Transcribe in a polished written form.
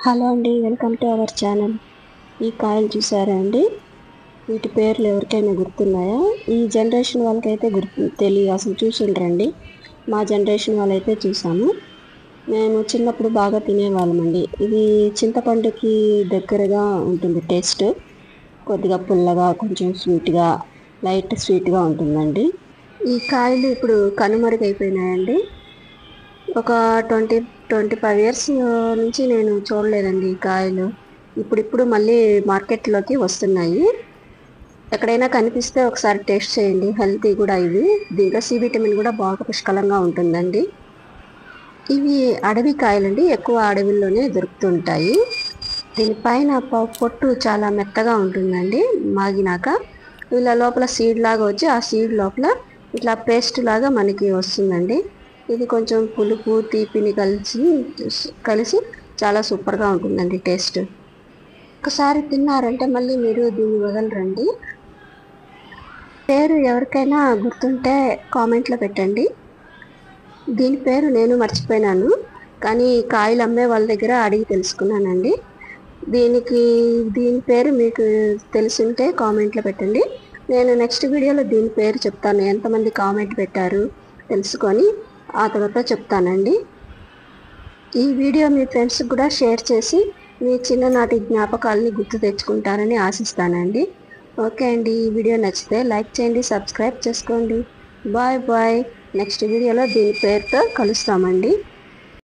Hello అండి, welcome to our channel. ఈ కాయలు చూసారా అండి? వీటి పేర్లు ఎవరికైనా గుర్తున్నాయా? ఈ జనరేషన్ వాళ్ళకైతే తెలియదు, అసలు చూసుండ్రండి. మా జనరేషన్ వాళ్ళైతే చూసాము. మేము చిన్నప్పుడు బాగా తినేవాళ్ళమండి. ఇది చింతపండుకి దగ్గరగా ఉంటుంది టేస్ట్. కొద్దిగా పుల్లగా, కొంచెం స్వీట్గా, లైట్ స్వీట్గా ఉంటుందండి. ఈ కాయలు ఇప్పుడు కనుమరుగైపోయినాయండి. ఒక 25 ఇయర్స్ నుంచి నేను చూడలేదండి ఈ కాయలు. ఇప్పుడిప్పుడు మళ్ళీ మార్కెట్లోకి వస్తున్నాయి. ఎక్కడైనా కనిపిస్తే ఒకసారి టేస్ట్ చేయండి. హెల్తీ కూడా ఇవి. దీంట్లో సి విటమిన్ కూడా బాగా పుష్కలంగా ఉంటుందండి. ఇవి అడవి కాయలండి, ఎక్కువ అడవిలోనే దొరుకుతుంటాయి. దీనిపైన పొట్టు చాలా మెత్తగా ఉంటుందండి. మాగినాక ఇలా లోపల సీడ్ లాగా వచ్చి ఆ సీడ్ లోపల ఇట్లా పేస్ట్ లాగా మనకి వస్తుందండి. ఇది కొంచెం పులుపు తీపిని కలిసి చాలా సూపర్గా ఉంటుందండి టేస్ట్. ఒకసారి తిన్నారంటే మళ్ళీ మీరు దీన్ని వదలరండి. పేరు ఎవరికైనా గుర్తుంటే కామెంట్లో పెట్టండి. దీని పేరు నేను మర్చిపోయినాను, కానీ కాయలు అమ్మే వాళ్ళ దగ్గర అడిగి తెలుసుకున్నానండి. దీని పేరు మీకు తెలిసింటే కామెంట్లో పెట్టండి. నేను నెక్స్ట్ వీడియోలో దీని పేరు చెప్తాను. ఎంతమంది కామెంట్ పెట్టారు తెలుసుకొని ఆ తర్వాత చెప్తానండి. ఈ వీడియో మీ ఫ్రెండ్స్కి కూడా షేర్ చేసి మీ చిన్ననాటి జ్ఞాపకాలని గుర్తు తెచ్చుకుంటారని ఆశిస్తానండి. ఓకే అండి, ఈ వీడియో నచ్చితే లైక్ చేయండి, సబ్స్క్రైబ్ చేసుకోండి. Bye bye. నెక్స్ట్ వీడియోలో దీని పేరుతో కలుస్తామండి.